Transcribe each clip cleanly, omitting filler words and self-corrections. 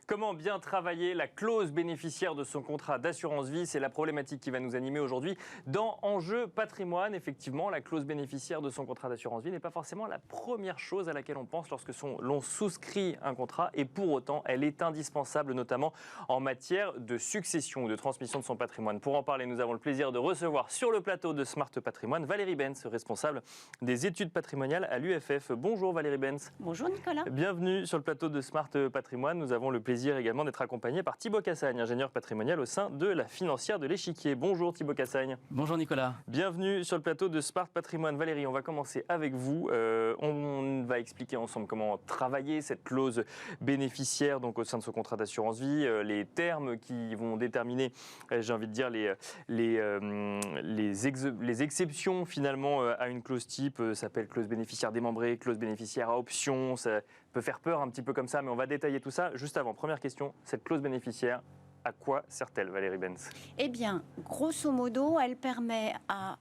Comment bien travailler la clause bénéficiaire de son contrat d'assurance vie? C'est la problématique qui va nous animer aujourd'hui dans Enjeu Patrimoine. Effectivement, la clause bénéficiaire de son contrat d'assurance vie n'est pas forcément la première chose à laquelle on pense lorsque l'on souscrit un contrat, et pour autant, elle est indispensable, notamment en matière de succession ou de transmission de son patrimoine. Pour en parler, nous avons le plaisir de recevoir sur le plateau de Smart Patrimoine Valérie Benz, responsable des études patrimoniales à l'UFF. Bonjour Valérie Benz. Bonjour Nicolas. Bienvenue sur le plateau de Smart Patrimoine. Nous avons le plaisir également d'être accompagné par Thibaut Cassagne, ingénieur patrimonial au sein de la financière de l'Échiquier. Bonjour Thibaut Cassagne. Bonjour Nicolas. Bienvenue sur le plateau de Smart Patrimoine. Valérie, on va commencer avec vous. On va expliquer ensemble comment travailler cette clause bénéficiaire donc au sein de ce contrat d'assurance vie, les termes qui vont déterminer, j'ai envie de dire, les exceptions finalement à une clause type. Ça s'appelle clause bénéficiaire démembrée, clause bénéficiaire à option. Ça peut faire peur un petit peu comme ça, mais on va détailler tout ça. Juste avant, première question, cette clause bénéficiaire, à quoi sert-elle, Valérie Benz? Eh bien, grosso modo, elle permet à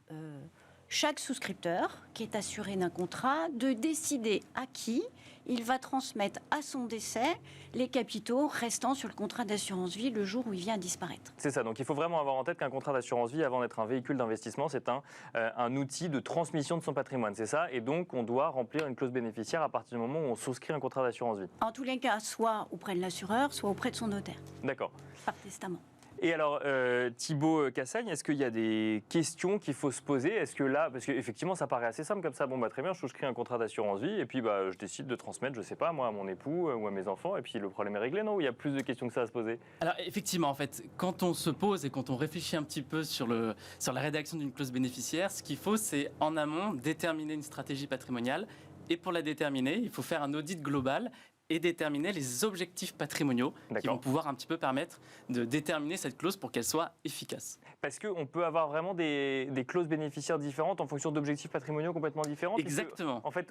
chaque souscripteur qui est assuré d'un contrat de décider à qui il va transmettre à son décès les capitaux restant sur le contrat d'assurance vie le jour où il vient à disparaître. C'est ça, donc il faut vraiment avoir en tête qu'un contrat d'assurance vie, avant d'être un véhicule d'investissement, c'est un outil de transmission de son patrimoine, c'est ça? Et donc on doit remplir une clause bénéficiaire à partir du moment où on souscrit un contrat d'assurance vie. En tous les cas, soit auprès de l'assureur, soit auprès de son notaire. D'accord. Par testament. Et alors, Thibaut Cassagne, est-ce qu'il y a des questions qu'il faut se poser? Est-ce que là, parce qu'effectivement, ça paraît assez simple comme ça, très bien, je souscris un contrat d'assurance vie, et puis je décide de transmettre, je sais pas, moi, à mon époux ou à mes enfants, et puis le problème est réglé, non? Ou il y a plus de questions que ça à se poser? Alors effectivement, en fait, quand on se pose et quand on réfléchit un petit peu sur la rédaction d'une clause bénéficiaire, ce qu'il faut, c'est en amont déterminer une stratégie patrimoniale, et pour la déterminer, il faut faire un audit global et déterminer les objectifs patrimoniaux qui vont pouvoir un petit peu permettre de déterminer cette clause pour qu'elle soit efficace. Parce qu'on peut avoir vraiment des clauses bénéficiaires différentes en fonction d'objectifs patrimoniaux complètement différents. Exactement. En fait,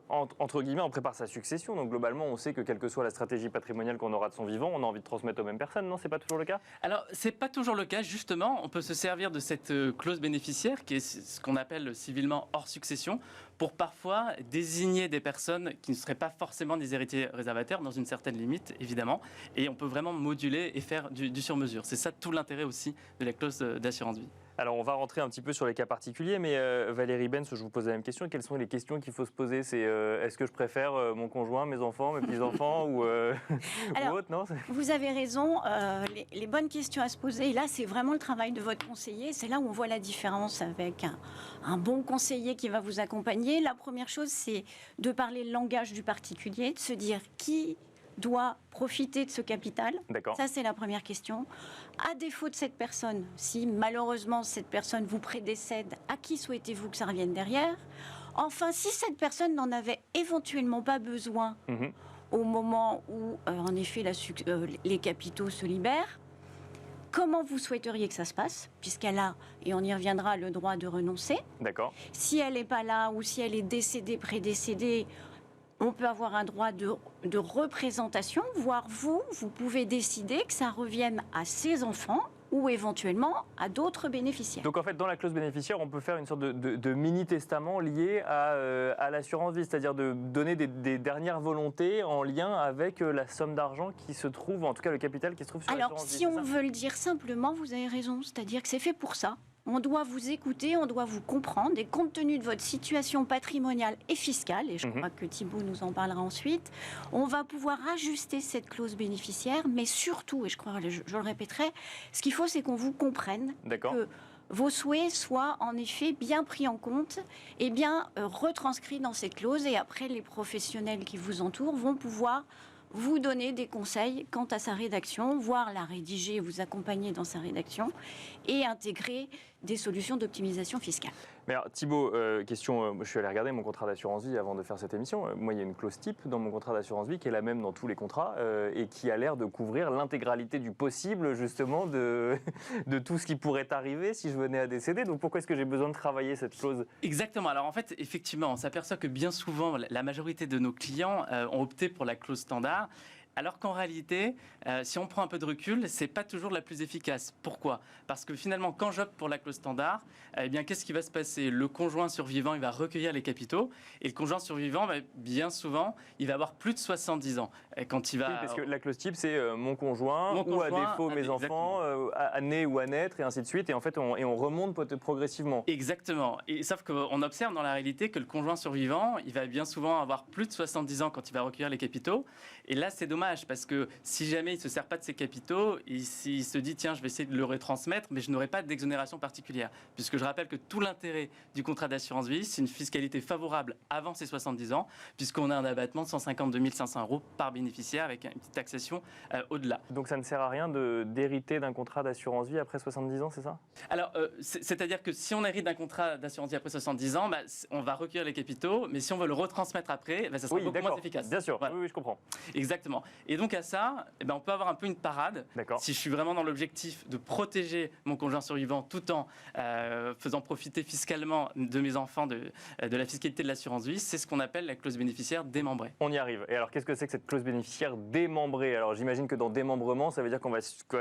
entre guillemets, on prépare sa succession. Donc globalement, on sait que quelle que soit la stratégie patrimoniale qu'on aura de son vivant, on a envie de transmettre aux mêmes personnes. Non, c'est pas toujours le cas? Alors, c'est pas toujours le cas. Justement, on peut se servir de cette clause bénéficiaire, qui est ce qu'on appelle civilement hors succession, pour parfois désigner des personnes qui ne seraient pas forcément des héritiers réservataires, dans une certaine limite, évidemment. Et on peut vraiment moduler et faire du sur-mesure. C'est ça tout l'intérêt aussi de la clause d'assurance vie. Alors, on va rentrer un petit peu sur les cas particuliers, mais Valérie Benz, je vous pose la même question. Quelles sont les questions qu'il faut se poser? C'est est-ce que je préfère mon conjoint, mes enfants, mes petits-enfants ou autre? Non, vous avez raison. Les bonnes questions à se poser, et là, c'est vraiment le travail de votre conseiller. C'est là où on voit la différence avec un bon conseiller qui va vous accompagner. La première chose, c'est de parler le langage du particulier, de se dire qui doit profiter de ce capital. Ça, c'est la première question. À défaut de cette personne, si malheureusement cette personne vous prédécède, à qui souhaitez-vous que ça revienne derrière? Enfin, si cette personne n'en avait éventuellement pas besoin au moment où, en effet, les capitaux se libèrent, comment vous souhaiteriez que ça se passe, puisqu'elle a, et on y reviendra, le droit de renoncer. Si elle n'est pas là ou si elle est décédée, prédécédée, on peut avoir un droit de représentation, voire vous pouvez décider que ça revienne à ses enfants ou éventuellement à d'autres bénéficiaires. Donc en fait, dans la clause bénéficiaire, on peut faire une sorte de mini-testament lié à l'assurance vie, c'est-à-dire de donner des dernières volontés en lien avec la somme d'argent qui se trouve, en tout cas le capital qui se trouve sur l'assurance vie. Alors, si on veut le dire simplement, vous avez raison, c'est-à-dire que c'est fait pour ça. On doit vous écouter, on doit vous comprendre, et compte tenu de votre situation patrimoniale et fiscale, et je crois que Thibaut nous en parlera ensuite, on va pouvoir ajuster cette clause bénéficiaire, mais surtout, et je crois, je le répéterai, ce qu'il faut, c'est qu'on vous comprenne, que vos souhaits soient en effet bien pris en compte et bien retranscrits dans cette clause, et après, les professionnels qui vous entourent vont pouvoir vous donner des conseils quant à sa rédaction, voire la rédiger, vous accompagner dans sa rédaction et intégrer des solutions d'optimisation fiscale. Mais alors, Thibaut, question, je suis allé regarder mon contrat d'assurance vie avant de faire cette émission. Moi, il y a une clause type dans mon contrat d'assurance vie qui est la même dans tous les contrats et qui a l'air de couvrir l'intégralité du possible, justement, de tout ce qui pourrait arriver si je venais à décéder. Donc pourquoi est-ce que j'ai besoin de travailler cette clause? Exactement. Alors en fait, effectivement, on s'aperçoit que bien souvent, la majorité de nos clients ont opté pour la clause standard. Alors qu'en réalité, si on prend un peu de recul, c'est pas toujours la plus efficace. Pourquoi ? Parce que finalement, quand j'opte pour la clause standard, eh bien, qu'est-ce qui va se passer ? Le conjoint survivant, il va recueillir les capitaux, et le conjoint survivant, bien souvent, il va avoir plus de 70 ans. Et quand il va... Oui, parce que la clause type, c'est mon conjoint, ou à conjoint, défaut mes enfants, à naître ou à naître, et ainsi de suite. Et en fait, on remonte progressivement. Exactement. Et sauf qu'on observe dans la réalité que le conjoint survivant, il va bien souvent avoir plus de 70 ans quand il va recueillir les capitaux. Et là, c'est dommage parce que si jamais il ne se sert pas de ses capitaux, il se dit tiens, je vais essayer de le retransmettre, mais je n'aurai pas d'exonération particulière. Puisque je rappelle que tout l'intérêt du contrat d'assurance vie, c'est une fiscalité favorable avant ses 70 ans, puisqu'on a un abattement de 152 500 € par bénéficiaire avec une petite taxation au-delà. Donc ça ne sert à rien d'hériter d'un contrat d'assurance vie après 70 ans, c'est ça ? Alors, c'est-à-dire que si on hérite d'un contrat d'assurance vie après 70 ans, on va recueillir les capitaux, mais si on veut le retransmettre après, ça sera beaucoup moins efficace. Bien sûr, voilà. oui, je comprends. Exactement. Et donc à ça, on peut avoir un peu une parade. Si je suis vraiment dans l'objectif de protéger mon conjoint survivant tout en faisant profiter fiscalement de mes enfants de la fiscalité de l'assurance vie, c'est ce qu'on appelle la clause bénéficiaire démembrée. On y arrive. Et alors, qu'est-ce que c'est que cette clause bénéficiaire démembrée ? Alors, j'imagine que dans démembrement, ça veut dire qu'on va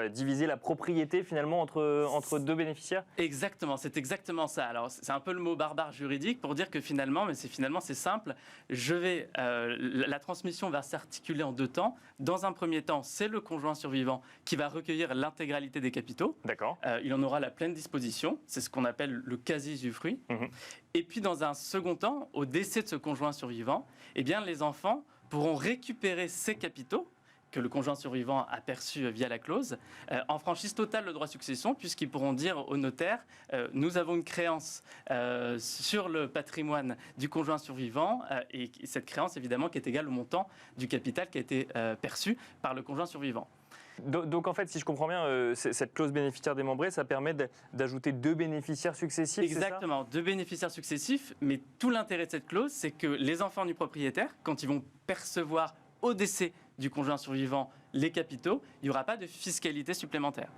diviser la propriété finalement entre deux bénéficiaires ? Exactement, c'est exactement ça. Alors, c'est un peu le mot barbare juridique pour dire que finalement c'est simple. La transmission va s'articuler en deux temps. Dans un premier temps, c'est le conjoint survivant qui va recueillir l'intégralité des capitaux. D'accord. Il en aura la pleine disposition. C'est ce qu'on appelle le quasi-usufruit. Et puis, dans un second temps, au décès de ce conjoint survivant, les enfants pourront récupérer ces capitaux que le conjoint survivant a perçu via la clause, en franchise totale de droit de succession, puisqu'ils pourront dire au notaire nous avons une créance sur le patrimoine du conjoint survivant, et cette créance, évidemment, qui est égale au montant du capital qui a été perçu par le conjoint survivant. Donc en fait, si je comprends bien, cette clause bénéficiaire démembrée, ça permet d'ajouter deux bénéficiaires successifs. Exactement, deux bénéficiaires successifs, mais tout l'intérêt de cette clause, c'est que les enfants du propriétaire, quand ils vont percevoir au décès du conjoint survivant les capitaux, il n'y aura pas de fiscalité supplémentaire.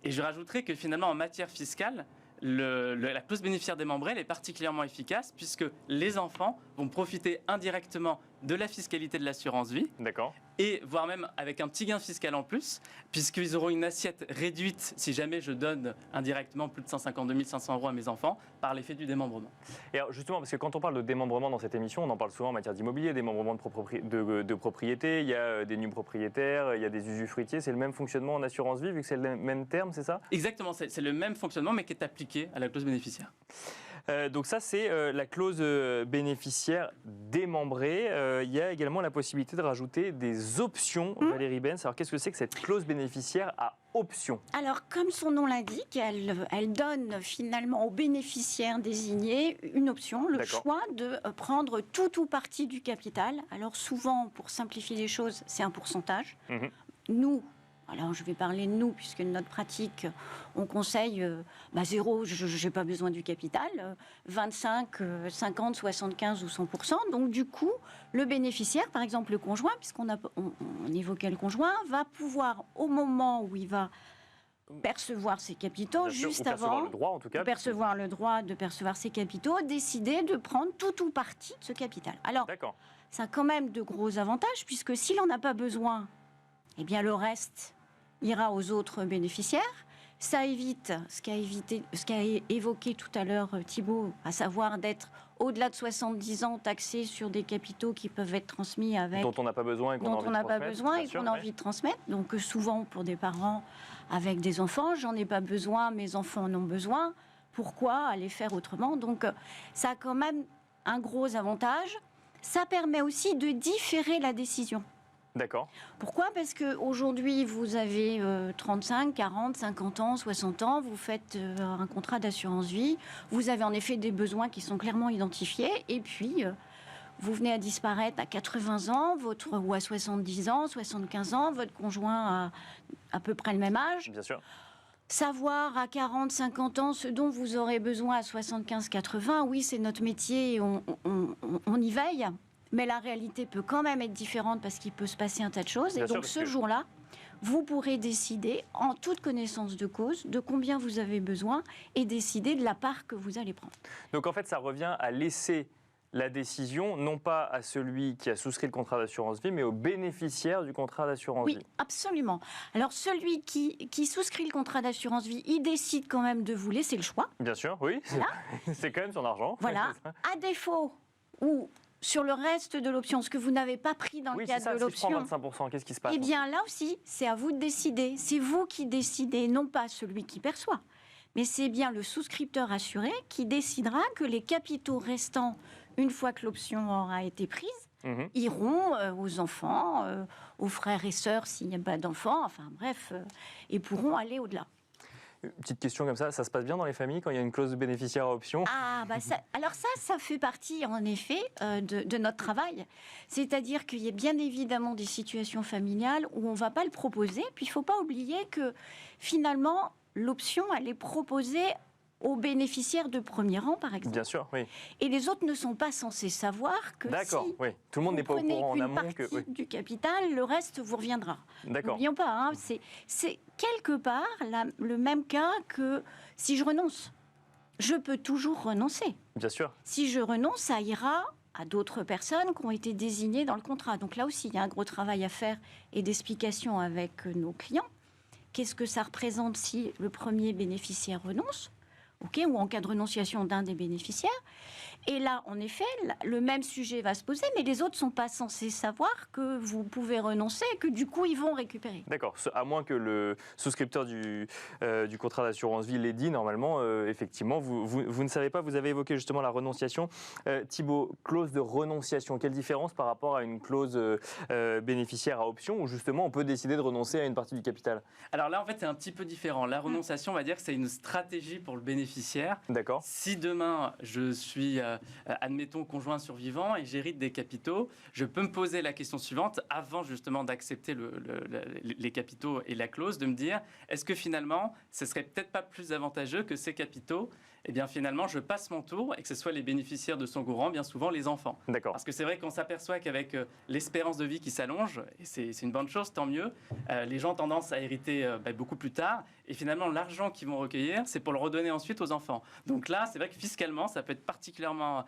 Et je rajouterai que finalement, en matière fiscale, la clause bénéficiaire démembrée elle est particulièrement efficace puisque les enfants vont profiter indirectement de la fiscalité de l'assurance vie. D'accord. Et voire même avec un petit gain fiscal en plus, puisqu'ils auront une assiette réduite si jamais je donne indirectement plus de 152 500 € à mes enfants par l'effet du démembrement. Et alors justement, parce que quand on parle de démembrement dans cette émission, on en parle souvent en matière d'immobilier, démembrement de propriété, il y a des nus propriétaires, il y a des usufruitiers, c'est le même fonctionnement en assurance vie vu que c'est le même terme, c'est ça ? Exactement, c'est le même fonctionnement mais qui est appliqué à la clause bénéficiaire. Donc ça, c'est la clause bénéficiaire démembrée. Il y a également la possibilité de rajouter des options, Valérie Benz. Alors qu'est-ce que c'est que cette clause bénéficiaire à option ? Alors, comme son nom l'indique, elle donne finalement aux bénéficiaires désignés une option, le choix de prendre tout ou partie du capital. Alors souvent, pour simplifier les choses, c'est un pourcentage. Nous, alors je vais parler de nous, puisque notre pratique, on conseille 0, je n'ai pas besoin du capital, 25, 50, 75 ou 100%. Donc du coup, le bénéficiaire, par exemple le conjoint, puisqu'on on évoquait le conjoint, va pouvoir, au moment où il va percevoir ses capitaux, juste avant, le droit, en tout cas, percevoir le droit de percevoir ses capitaux, décider de prendre tout ou partie de ce capital. Alors, ça a quand même de gros avantages, puisque s'il n'en a pas besoin, eh bien le reste ira aux autres bénéficiaires. Ça évite ce qu'a évoqué tout à l'heure Thibault, à savoir d'être au-delà de 70 ans taxé sur des capitaux qui peuvent être transmis avec... Dont on n'a pas besoin et qu'on a envie de transmettre. Donc souvent pour des parents avec des enfants, j'en ai pas besoin, mes enfants en ont besoin. Pourquoi aller faire autrement ? Donc ça a quand même un gros avantage. Ça permet aussi de différer la décision. D'accord. Pourquoi ? Parce qu'aujourd'hui, vous avez 35, 40, 50 ans, 60 ans, vous faites un contrat d'assurance vie, vous avez en effet des besoins qui sont clairement identifiés, et puis vous venez à disparaître à 80 ans, ou à 70 ans, 75 ans, votre conjoint a à peu près le même âge. Bien sûr. Savoir à 40, 50 ans ce dont vous aurez besoin à 75, 80, oui, c'est notre métier et on y veille. Mais la réalité peut quand même être différente parce qu'il peut se passer un tas de choses. Et donc ce jour-là, vous pourrez décider en toute connaissance de cause de combien vous avez besoin et décider de la part que vous allez prendre. Donc en fait, ça revient à laisser la décision, non pas à celui qui a souscrit le contrat d'assurance vie, mais au bénéficiaire du contrat d'assurance Oui, vie. absolument. Alors, celui qui souscrit le contrat d'assurance vie, il décide quand même de vous laisser le choix. Bien sûr, oui. Voilà. C'est quand même son argent. Voilà. C'est ça. À défaut, ou sur le reste de l'option, ce que vous n'avez pas pris dans le Oui, c'est cadre ça. de Si je prends l'option, 25%, qu'est-ce qui se passe? eh bien là aussi, c'est à vous de décider. C'est vous qui décidez, non pas celui qui perçoit. Mais c'est bien le souscripteur assuré qui décidera que les capitaux restants, une fois que l'option aura été prise, iront aux enfants, aux frères et sœurs s'il n'y a pas d'enfants, enfin bref, et pourront aller au-delà. Petite question comme ça se passe bien dans les familles quand il y a une clause de bénéficiaire à option? Ah, bah alors ça fait partie en effet de notre travail. C'est-à-dire qu'il y a bien évidemment des situations familiales où on ne va pas le proposer. Puis il ne faut pas oublier que finalement, l'option, elle est proposée aux bénéficiaires de premier rang, par exemple. Bien sûr, oui. Et les autres ne sont pas censés savoir que D'accord, si oui. Tout le monde n'est pas au courant en amont que... Oui. du capital, le reste vous reviendra. D'accord. N'oublions pas, hein, c'est quelque part le même cas que si je renonce. Je peux toujours renoncer. Bien sûr. Si je renonce, ça ira à d'autres personnes qui ont été désignées dans le contrat. Donc là aussi, il y a un gros travail à faire et d'explication avec nos clients. Qu'est-ce que ça représente si le premier bénéficiaire renonce ? Ou en cas de renonciation d'un des bénéficiaires. Et là, en effet, le même sujet va se poser, mais les autres ne sont pas censés savoir que vous pouvez renoncer et que du coup, ils vont récupérer. D'accord. À moins que le souscripteur du contrat d'assurance vie l'ait dit, normalement, effectivement, vous ne savez pas, vous avez évoqué justement la renonciation. Thibaut, clause de renonciation, quelle différence par rapport à une clause bénéficiaire à option où justement on peut décider de renoncer à une partie du capital? Alors là, en fait, c'est un petit peu différent. La renonciation, on va dire que c'est une stratégie pour le bénéficiaire. D'accord. Si demain, je suis, admettons, conjoint survivant et j'hérite des capitaux, je peux me poser la question suivante, avant justement d'accepter les capitaux et la clause, de me dire, est-ce que finalement, ce serait peut-être pas plus avantageux que ces capitaux, eh bien finalement, je passe mon tour et que ce soit les bénéficiaires de son courant, bien souvent les enfants. D'accord. Parce que c'est vrai qu'on s'aperçoit qu'avec l'espérance de vie qui s'allonge, et c'est une bonne chose, tant mieux, les gens ont tendance à hériter beaucoup plus tard. Et finalement, l'argent qu'ils vont recueillir, c'est pour le redonner ensuite aux enfants. Donc là, c'est vrai que fiscalement, ça peut être particulièrement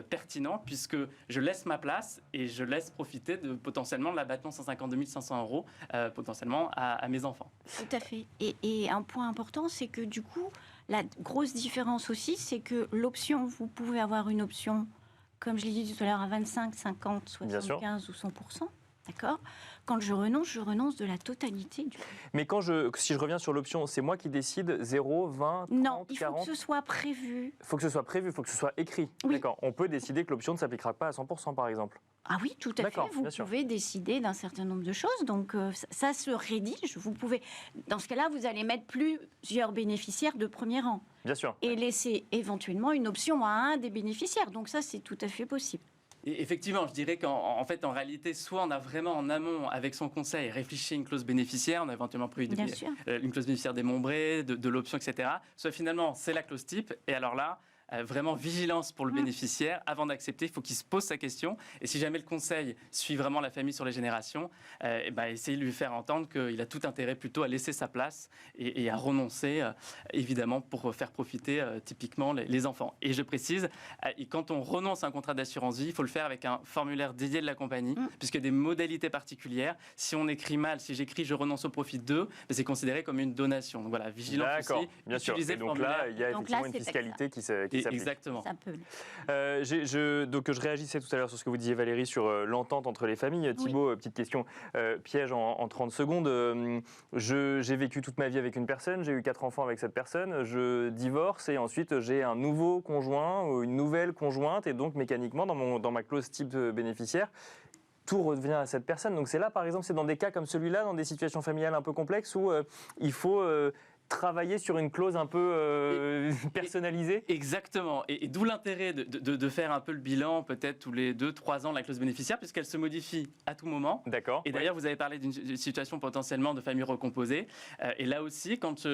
pertinent puisque je laisse ma place et je laisse profiter de potentiellement de l'abattement 152 500 € potentiellement à mes enfants. Tout à fait. Et un point important, c'est que du coup, la grosse différence aussi, c'est que l'option, vous pouvez avoir une option, comme je l'ai dit tout à l'heure, à 25, 50, 75 ou 100%. D'accord. Quand je renonce de la totalité du... Mais si je reviens sur l'option, c'est moi qui décide 0, 20, 30, non, il faut 40. que ce soit prévu. Il faut que ce soit prévu, il faut que ce soit écrit. Oui. D'accord. On peut décider que l'option ne s'appliquera pas à 100%, par exemple. Ah oui, tout à fait. Vous pouvez décider d'un certain nombre de choses. Donc ça se rédige. Vous pouvez, dans ce cas-là, vous allez mettre plusieurs bénéficiaires de premier rang. Bien sûr. Et laisser éventuellement une option à un des bénéficiaires. Donc ça, c'est tout à fait possible. Et effectivement, je dirais qu'en fait, en réalité, soit on a vraiment en amont, avec son conseil, réfléchi à une clause bénéficiaire, on a éventuellement prévu une clause bénéficiaire démembrée, de l'option, etc. Soit finalement, c'est la clause type, et alors là, vraiment vigilance pour le bénéficiaire. Avant d'accepter, il faut qu'il se pose sa question. Et si jamais le conseil suit vraiment la famille sur les générations, essayez de lui faire entendre qu'il a tout intérêt plutôt à laisser sa place et à renoncer, évidemment, pour faire profiter typiquement les enfants. Et je précise, quand on renonce à un contrat d'assurance vie, il faut le faire avec un formulaire dédié de la compagnie, puisqu'il y a des modalités particulières. Si on écrit mal, si j'écris « je renonce au profit de », c'est considéré comme une donation. Donc voilà, vigilance aussi. Bien sûr. Et donc là, il y a effectivement une fiscalité qui s'applique. Exactement. Ça peut. Donc je réagissais tout à l'heure sur ce que vous disiez, Valérie, sur l'entente entre les familles. Thibaut, petite question piège en 30 secondes. J'ai vécu toute ma vie avec une personne, j'ai eu 4 enfants avec cette personne, je divorce et ensuite j'ai un nouveau conjoint ou une nouvelle conjointe et donc mécaniquement dans ma clause type bénéficiaire, tout revient à cette personne. Donc c'est là, par exemple, c'est dans des cas comme celui-là, dans des situations familiales un peu complexes où il faut... travailler sur une clause un peu personnalisée. Exactement. Et d'où l'intérêt de faire un peu le bilan, peut-être tous les 2-3 ans, de la clause bénéficiaire, puisqu'elle se modifie à tout moment. D'accord. Et d'ailleurs, vous avez parlé d'une situation potentiellement de famille recomposée. Et là aussi, quand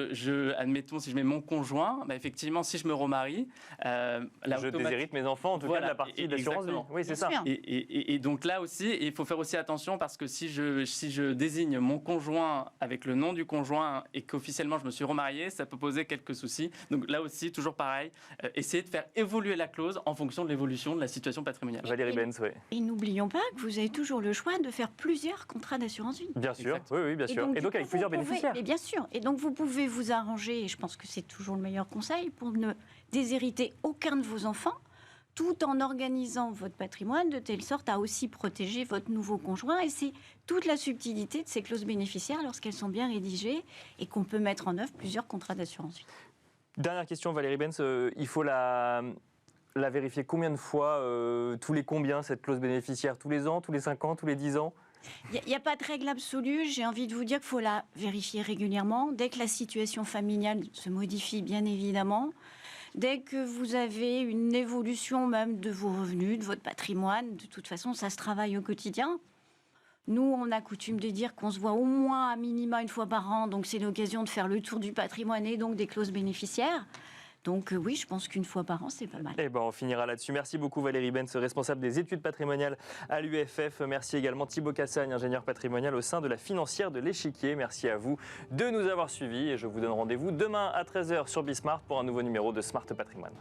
admettons, si je mets mon conjoint, effectivement, si je me remarie... je déshérite mes enfants, en tout cas, de la partie d'assurance vie. Oui, c'est ça. Et donc là aussi, il faut faire aussi attention, parce que si je désigne mon conjoint avec le nom du conjoint et qu'officiellement je me suis remarié, ça peut poser quelques soucis. Donc là aussi, toujours pareil, essayer de faire évoluer la clause en fonction de l'évolution de la situation patrimoniale. Valérie Benz, oui. Et n'oublions pas que vous avez toujours le choix de faire plusieurs contrats d'assurance vie. Bien sûr, Exactement. oui, bien sûr. Et donc avec plusieurs bénéficiaires. Et bien sûr. Et donc vous pouvez vous arranger, et je pense que c'est toujours le meilleur conseil, pour ne déshériter aucun de vos enfants, tout en organisant votre patrimoine de telle sorte à aussi protéger votre nouveau conjoint. Et c'est toute la subtilité de ces clauses bénéficiaires lorsqu'elles sont bien rédigées et qu'on peut mettre en œuvre plusieurs contrats d'assurance vie. Dernière question, Valérie Benz, il faut la vérifier combien de fois, tous les combien, cette clause bénéficiaire? Tous les ans, tous les 5 ans, tous les 10 ans? Il n'y a pas de règle absolue. J'ai envie de vous dire qu'il faut la vérifier régulièrement. Dès que la situation familiale se modifie, bien évidemment. Dès que vous avez une évolution même de vos revenus, de votre patrimoine, de toute façon, ça se travaille au quotidien. Nous, on a coutume de dire qu'on se voit au moins à minima une fois par an. Donc, c'est l'occasion de faire le tour du patrimoine et donc des clauses bénéficiaires. Donc oui, je pense qu'une fois par an, c'est pas mal. Eh ben, on finira là-dessus. Merci beaucoup Valérie Benz, responsable des études patrimoniales à l'UFF. Merci également Thibaut Cassagne, ingénieur patrimonial au sein de la financière de l'Échiquier. Merci à vous de nous avoir suivis et je vous donne rendez-vous demain à 13h sur Bismart pour un nouveau numéro de Smart Patrimoine.